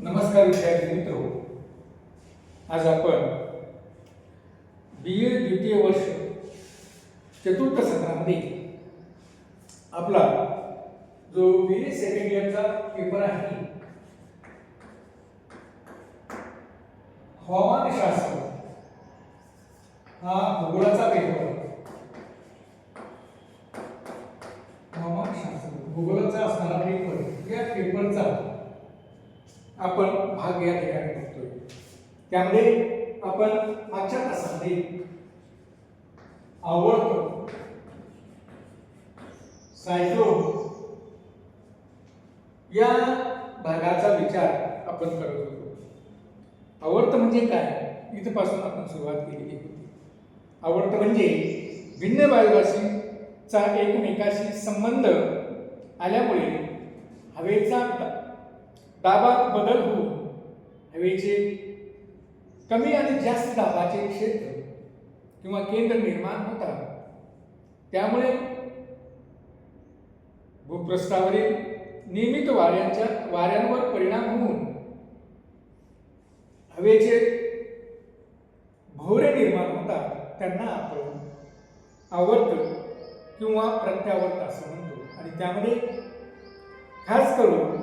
नमस्कार विद्यार्थी मित्रो, आज आपण BA द्वितीय वर्ष चतुर्थ सत्रामध्ये आपला जो BA सेकंड इयरचा पेपर आहे हवामानशास्त्र हा भूगोलाचा पेपर भूगोलाचा असणारा पेपर या पेपरचा आपण भाग या ठिकाणी बघतोय। त्यामध्ये आपण मागच्या तासामध्ये आवर्त सायक्लोन या भागाचा विचार आपण करत होतो। आवर्त म्हणजे काय इथपासून आपण सुरुवात केली होती। आवर्त म्हणजे भिन्न वायुराशीचा एकमेकाशी संबंध आल्यामुळे हवेचा दाबात बदल होऊन हवेचे कमी आणि जास्त दाबाचे क्षेत्र किंवा केंद्र निर्माण होतात। त्यामुळे भूपृष्ठावरील नियमित वाऱ्यांवर परिणाम होऊन हवेचे भोवरे निर्माण होतात। त्यांना आपण आवर्त किंवा प्रत्यावर्त असं म्हणतो। आणि त्यामध्ये खास करून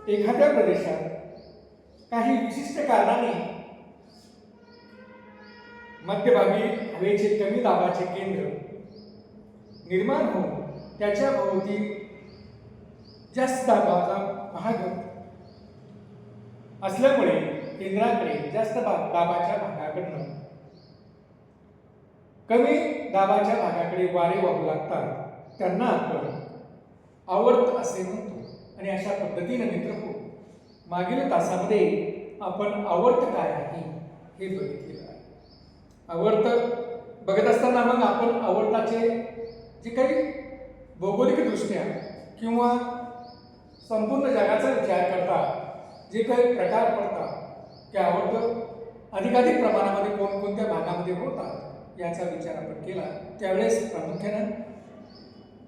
एखाद्या प्रदेशात काही विशिष्ट कारणाने मध्यभागी हवेचे कमी दाबाचे केंद्र निर्माण होऊन त्याच्या भोवती जास्त दाबाचा भाग असल्यामुळे केंद्राकडे जास्त दाबाच्या भागाकडून कमी दाबाच्या भागाकडे वारे वाहू लागतात। त्यांना आपण आवर्त असे म्हणतो। आणि अशा पद्धतीने मित्रहो, मागील तासामध्ये आपण आवर्त काय आहे हे बघितलेलं आहे। आवर्त बघत असताना मग आपण आवर्ताचे जे काही भौगोलिकदृष्ट्या किंवा संपूर्ण जगाचा विचार करता जे काही प्रकार पडतात ते आवर्त अधिकाधिक प्रमाणामध्ये कोणकोणत्या भागामध्ये होतात याचा विचार आपण केला। त्यावेळेस प्रामुख्याने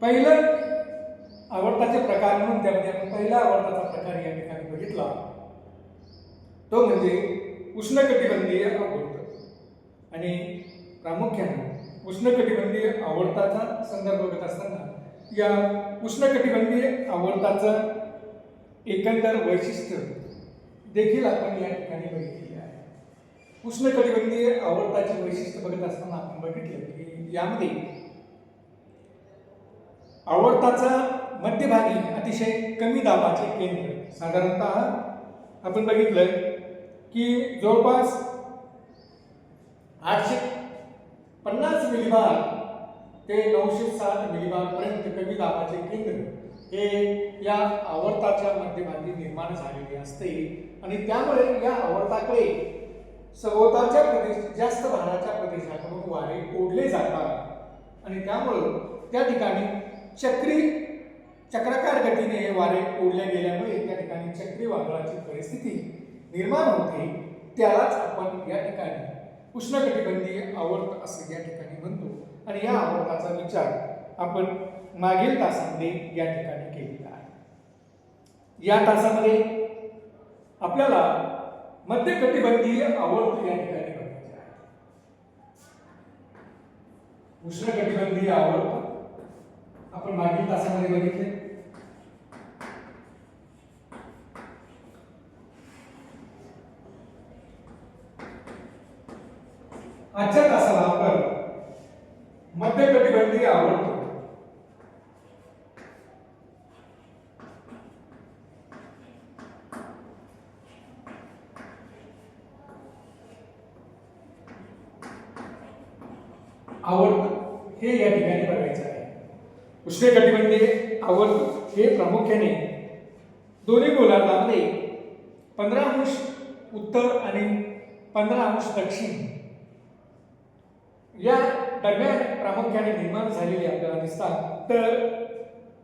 पहिलं आवर्ताचे प्रकार म्हणून त्यामध्ये आपण पहिला आवर्ताचा प्रकार या ठिकाणी बघितला तो म्हणजे उष्णकटिबंधीय आवर्त। आणि प्रामुख्याने उष्णकटिबंधीय आवर्ताचा संदर्भ बघत असताना या उष्णकटिबंधीय आवर्ताचं एकंदर वैशिष्ट्य देखील आपण या ठिकाणी बघितलेले आहे। उष्णकटिबंधीय आवर्ताची वैशिष्ट्य बघत असताना आपण बघितलं की यामध्ये आवर्ताचा मध्यभागी अतिशय कमी दाबाचे केंद्र साधारणतः आपण बघितलंय की जवळपास 850 मिलीबार ते 960 मिलीबार पर्यंत कमी दाबाचे केंद्र हे या आवर्ताच्या मध्यभागी निर्माण झालेले असते। आणि त्यामुळे या आवर्ताकडे सभोवतालच्या जास्त भाराच्या प्रदेशाकडून वारे ओढले जातात आणि त्यामुळे त्या ठिकाणी चक्राकार गतीने हे वारे ओढले गेल्यामुळे त्या ठिकाणी चक्रीवादळाची परिस्थिती निर्माण होते। त्यालाच आपण या ठिकाणी उष्णकटिबंधीय आवर्त असे या ठिकाणी म्हणतो। आणि या आवर्ताचा विचार आपण मागील तासामध्ये या ठिकाणी केलेला आहे। या तासामध्ये आपल्याला मध्यकटिबंधीय आवर्त या ठिकाणी बघायचे आहे। उष्णकटिबंधीय आवर्त आपण मागील तासामध्ये बघितले। आजच्या तासाला आपण मध्यकटिबंधीय आवर्त हे या ठिकाणी बघायचं आहे। उष्णकटिबंधीय आवर्त हे प्रामुख्याने दोन्ही गोलार्धामध्ये 15° उत्तर आणि 15° दक्षिण या दरम्यान प्रामुख्याने निर्माण झालेले आपल्याला दिसतात। तर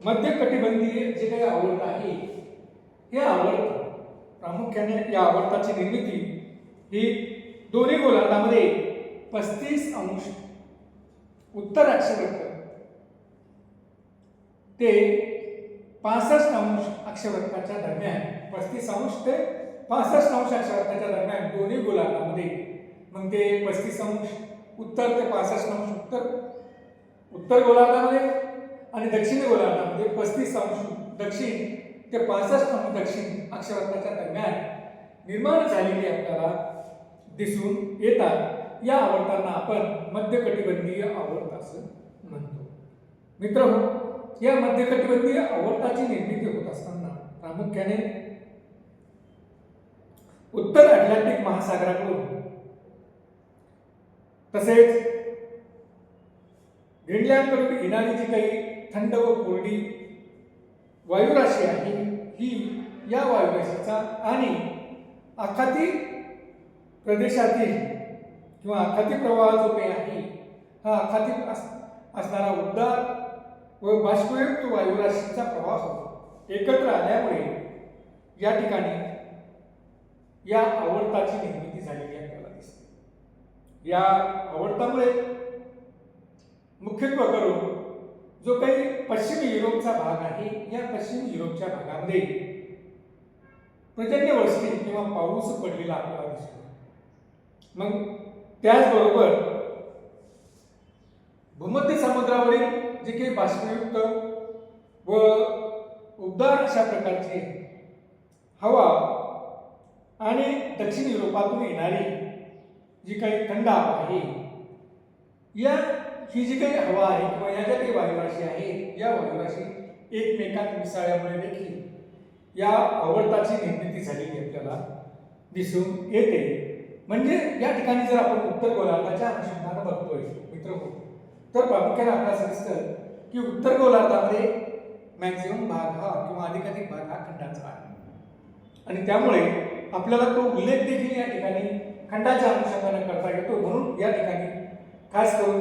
मध्य कटिबंधीय जे काही आवर्त आहे हे आवर्त प्रामुख्याने या आवर्ताची निर्मिती ही दोन्ही गोलार्धामध्ये 35° उत्तर अक्षवृत्त ते 65 अंश अक्षवृत्ताच्या दरम्यान 35 अंश ते 65 अक्षावृत्ताच्या दरम्यान दोन्ही गोलार्धामध्ये मग ते 35 उत्तर ते 65 उत्तर गोलार्धामध्ये आणि दक्षिण गोलार्धामध्ये 35 दक्षिण ते 65 दक्षिण अक्षावृत्ताच्या दरम्यान निर्माण झालेली आपल्याला दिसून येतात। या आवर्तांना आपण मध्यकटिबंधीय आवर्त असं म्हणतो। मित्रहो, या मध्यकटिबंधीय आवर्ताची निर्मिती होत असताना प्रामुख्याने उत्तर अटलांटिक महासागराकडून तसेच ग्रीनलँडकडून येणारी जी काही थंड व कोरडी वायुराशी आहे ही या वायुराशीचा आणि आखाती प्रदेशातील किंवा आखाती प्रवाह जो काही आहे हा आखाती असणारा उबदार व बाष्पयुक्त वायुराशीचा प्रवाह एकत्र आल्यामुळे या ठिकाणी या आवर्ताची निर्मिती झालेली आपल्याला दिसते। या आवर्तामुळे मुख्यत्वे करून जो काही पश्चिम युरोपचा भाग आहे या पश्चिम युरोपच्या भागामध्ये पर्जन्यवृष्टी किंवा पाऊस पडलेला आपल्याला दिसतो। मग त्याचबरोबर भूमध्य समुद्रावरील जे काही बाष्पयुक्त व उबदार अशा प्रकारची हवा आणि दक्षिण युरोपातून येणारी जी काही थंड हवा आहे ही जी काही हवा आहे किंवा या ज्या काही वायुराशी आहे या वायुराशी एकमेकात मिसळल्यामुळे देखील या आवर्ताची निर्मिती झालेली आपल्याला दिसून येते। म्हणजे या ठिकाणी जर आपण उत्तर गोलार्धाच्या अनुषंगाने बघतोय मित्रहो, तर प्रामुख्याने आपल्याला दिसतं की उत्तर गोलार्धामध्ये मॅक्झिमम भाग हा किंवा अधिकाधिक भाग हा खंडाचा आहे आणि त्यामुळे आपल्याला तो उल्लेख देखील या ठिकाणी खंडाच्या अनुषंगाने करता येतो। म्हणून या ठिकाणी खास करून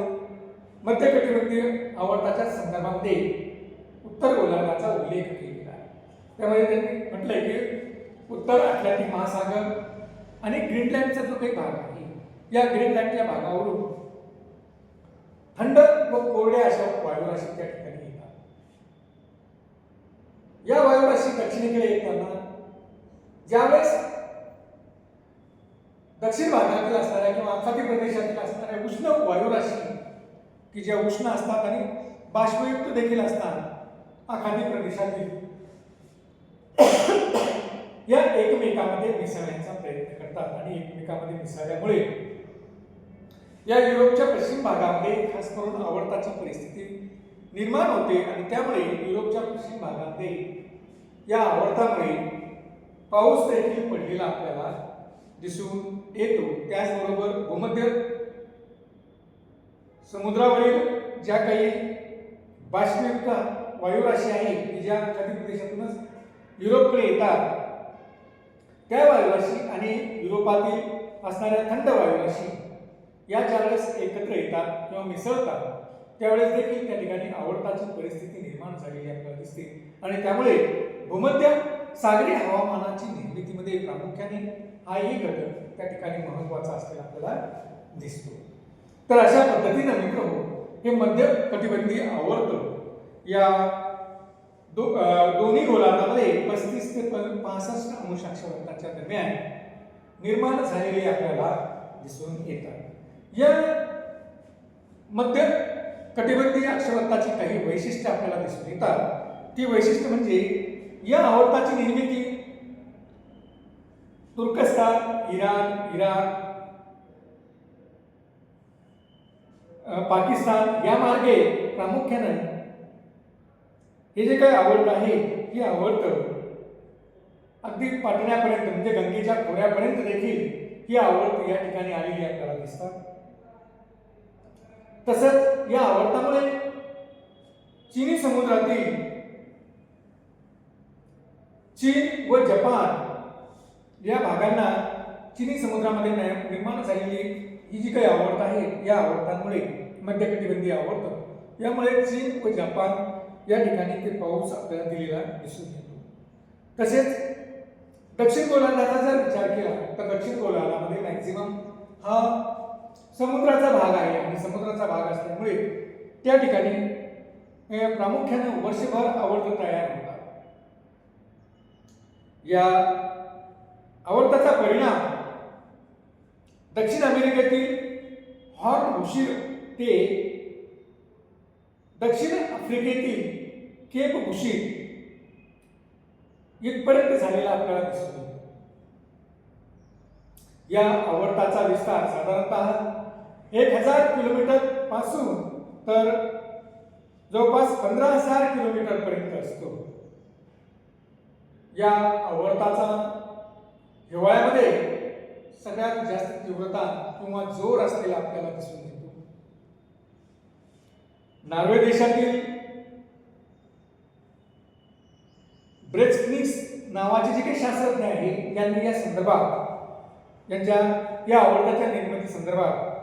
मध्य कटिबंधीय आवर्ताच्या संदर्भामध्ये उत्तर गोलार्धाचा उल्लेख केलेला आहे। त्यामुळे त्यांनी म्हटलंय की उत्तर अटलांटिक महासागर आणि ग्रीनलँडचा जो काही भाग आहे या ग्रीनलँडच्या भागावरून थंड व कोरड्या अशा वायुराशी त्या ठिकाणी येतात। या वायुराशी दक्षिणेकडे येताना ज्यावेळेस दक्षिण भागातील असणाऱ्या किंवा आखाती प्रदेशातील असणाऱ्या उष्ण वायुराशी की ज्या उष्ण असतात आणि बाष्पयुक्त देखील असतात आखाती प्रदेशातील या एकमेकांमध्ये मिसळण्याचा प्रयत्न करतात आणि एकमेकांमध्ये मिसळल्यामुळे या युरोपच्या पश्चिम भागामध्ये खास करून आवर्ताची परिस्थिती निर्माण होते आणि त्यामुळे युरोपच्या पश्चिम भागामध्ये या आवर्तामुळे पाऊस देखील पडलेला आपल्याला दिसून येतो। त्याचबरोबर भूमध्य समुद्रावरील ज्या काही बाष्पयुक्त वायुराशी आहे की ज्या आखाती प्रदेशातूनच युरोपकडे येतात त्या वायुराशी आणि युरोपातील असणाऱ्या थंड वायुराशी या ज्यावेळेस एकत्र येतात किंवा मिसळतात त्यावेळेस देखील त्या ठिकाणी आवर्ताची परिस्थिती निर्माण झालेली आपल्याला दिसते आणि त्यामुळे भूमध्य सागरी हवामानाची निर्मितीमध्ये प्रामुख्याने हा एक घटक त्या ठिकाणी महत्त्वाचा असलेला आपल्याला दिसतो। तर अशा पद्धतीने मित्रहो हे मध्य कटिबंधीय आवर्त या दोन्ही गोलार्धामध्ये 35 ते 65 अंश अक्षावृत्ताच्या दरम्यान निर्माण झालेले आपल्याला दिसून येतात। या मध्य कटिबंधीय अक्षावृत्ताची काही वैशिष्ट्ये आपल्याला दिसून येतात। ती वैशिष्ट्य म्हणजे या आवर्ताची निर्मिती तुर्कस्तान, इराण, इराक, पाकिस्तान या मार्गे प्रामुख्याने हे जे काही आवर्त आहे ही आवर्त अगदी पाटण्यापर्यंत म्हणजे गंगेच्या खोऱ्यापर्यंत देखील ही आवर्त या ठिकाणी आलेली आपल्याला दिसतात। तसंच या आवर्तामुळे चीनी समुद्रातील चीन व जपान या भागांना चीनी समुद्रामध्ये निर्माण झालेली ही जी काही आवर्त आहे या आवर्तांमुळे मध्य कटिबंधीय आवर्त यामुळे चीन व जपान या ठिकाणी ते पाऊस आपल्याला दिलेला दिसून येतो। तसेच दक्षिण गोलार्धाचा जर विचार केला तर दक्षिण गोलार्धामध्ये मॅक्झिमम हा समुद्राचा भाग आहे आणि समुद्राचा भाग असल्यामुळे त्या ठिकाणी प्रामुख्याने वर्षभर आवर्त तयार होतात। या आवर्ताचा परिणाम दक्षिण अमेरिकेतील हॉर्न बुशीर ते दक्षिण आफ्रिकेतील केप बुशीर इथपर्यंत झालेला आपल्याला दिसतो. या आवर्ताचा विस्तार साधारणतः 1000 किलोमीटर पासून तर जवळपास 15,000 किलोमीटर पर्यंत असतो. या आवर्ताचा हिवाळ्यामध्ये सगळ्यात जास्त तीव्रता किंवा जोर असलेला आपल्याला दिसून येतो. नॉर्वे देशातील ब्रेक्सनिक्स नावाचे जे काही शास्त्रज्ञ आहे यांनी या संदर्भात यांच्या या आवर्ताच्या निर्मिती संदर्भात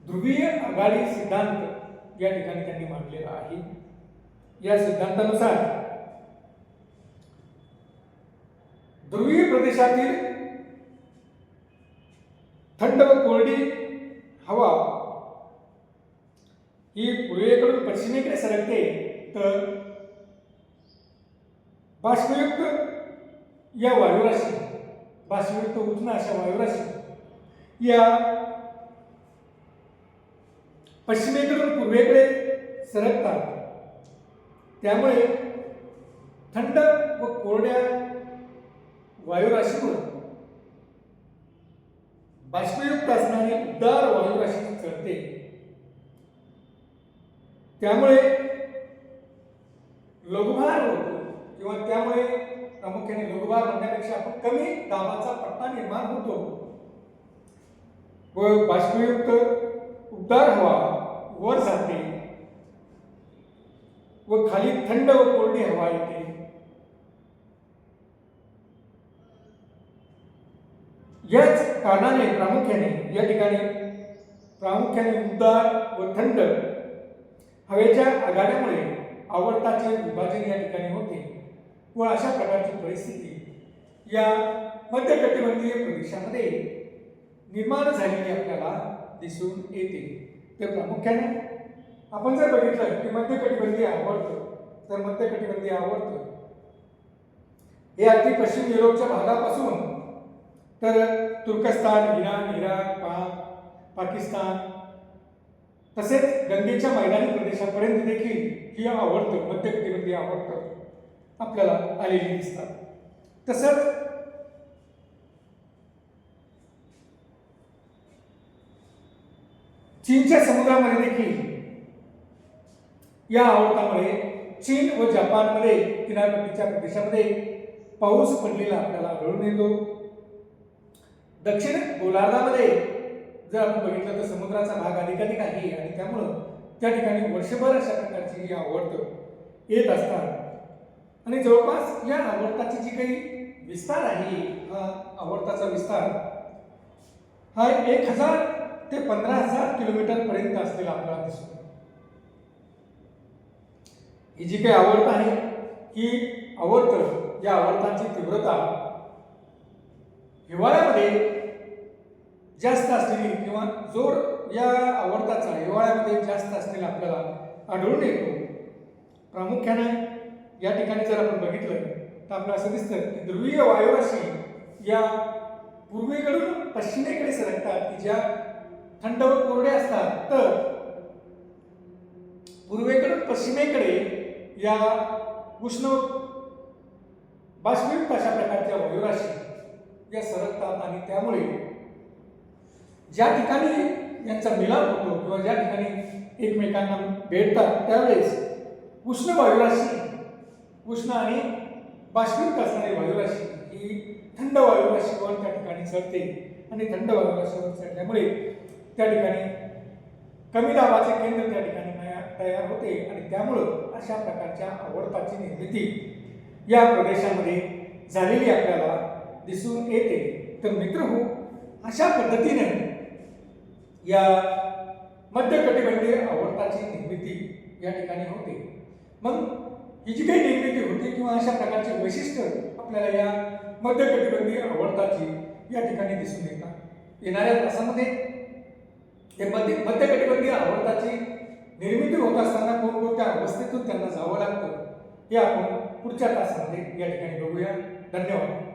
ध्रुवीय आघाडी सिद्धांत या ठिकाणी त्यांनी मांडलेला आहे. या सिद्धांतानुसार ध्रुवीय प्रदेशातील थंड व कोरडी हवा ही पूर्वेकडून पश्चिमेकडे सरकते, तर बाष्पयुक्त या वायुराशी बाष्पयुक्त उष्ण अशा वायुराशी या पश्चिमेकडून पूर्वेकडे सरकतात. त्यामुळे थंड व कोरड्या वायुराशीवर बाष्पयुक्त असणारी उबदार वायुराशी चढते. त्यामुळे लघुभार होतो किंवा त्यामुळे प्रामुख्याने लघुभार म्हणण्यापेक्षा आपण कमी दाबाचा पट्टा निर्माण होतो व बाष्पयुक्त उबदार हवा वर जाते व खाली थंड व कोरडी हवा येते. याच कारणाने प्रामुख्याने या ठिकाणी उबदार व थंड हवेच्या आघाड्यामुळे आवर्ताचे विभाजन या ठिकाणी होते व अशा प्रकारची परिस्थिती या मध्य कटिबंधीय प्रदेशामध्ये निर्माण झालेली आपल्याला दिसून येते. तर प्रामुख्याने आपण जर बघितलं की मध्य कटिबंधीय आवर्त, तर मध्य कटिबंधीय आवर्त हे अगदी पश्चिम युरोपच्या भागापासून तर तुर्कस्तान, इराण, इराक, पाकिस्तान तसेच गंगेच्या मैदानी प्रदेशापर्यंत देखील ही आवर्त मध्य कटिबंधीय आवर्त आपल्याला आलेली दिसतात. तसंच चीनच्या समुद्रामध्ये देखील या आवर्तामुळे चीन व जपानमध्ये किनारपट्टीच्या प्रदेशामध्ये पाऊस पडलेला आपल्याला आढळून येतो. दक्षिण गोलार्धामध्ये जर आपण बघितलं तर समुद्राचा भाग अधिकाधिक आहे आणि त्यामुळं त्या ठिकाणी वर्षभर अशा प्रकारची ही आवर्त येत असतात आणि जवळपास या आवर्ताची जी काही विस्तार आहे, हा आवर्ताचा विस्तार हा 1000 ते 15,000 किलोमीटर पर्यंत असलेला आपल्याला दिसतो. ही जी काही आवर्त आहे ही आवर्त या आवर्ताची तीव्रता हिवाळ्यामध्ये जास्त असलेली किंवा जोर या आवर्ताचा हिवाळ्यामध्ये जास्त असलेला आपल्याला आढळून येतो. प्रामुख्याने या ठिकाणी जर आपण बघितलं तर आपल्याला असं दिसतं की ध्रुवीय वायुराशी या पूर्वेकडून पश्चिमेकडे सरकतात की ज्या थंड व कोरडे असतात, तर पूर्वेकडून पश्चिमेकडे या उष्ण बाष्पयुक्त अशा प्रकारच्या वायुराशी या सरकतात आणि त्यामुळे ज्या ठिकाणी यांचा मिलाप होतो किंवा ज्या ठिकाणी एकमेकांना भेटतात त्यावेळेस उष्ण वायुराशी, उष्ण आणि बाष्पयुक्त असणारी वायुराशी ही थंड वायुराशीवर त्या ठिकाणी चढते आणि थंड वायुराशीवर चढल्यामुळे त्या ठिकाणी कमी दाबाचे केंद्र त्या ठिकाणी तयार होते आणि त्यामुळं अशा प्रकारच्या आवर्ताची निर्मिती या प्रदेशामध्ये झालेली आपल्याला दिसून येते. तर मित्रहो, अशा पद्धतीने या मध्य कटिबंधीय आवर्ताची निर्मिती या ठिकाणी होते. मग ही जी काही निर्मिती होते किंवा अशा प्रकारचे वैशिष्ट्य आपल्याला या मध्य कटिबंधीय आवर्ताची या ठिकाणी दिसून येतात. येणाऱ्या तासामध्ये हे मध्य कटिबंधीय आवर्ताची निर्मिती होत असताना कोणकोणत्या अवस्थेतून त्यांना जावं लागतं हे आपण पुढच्या तासामध्ये या ठिकाणी बघूया. धन्यवाद.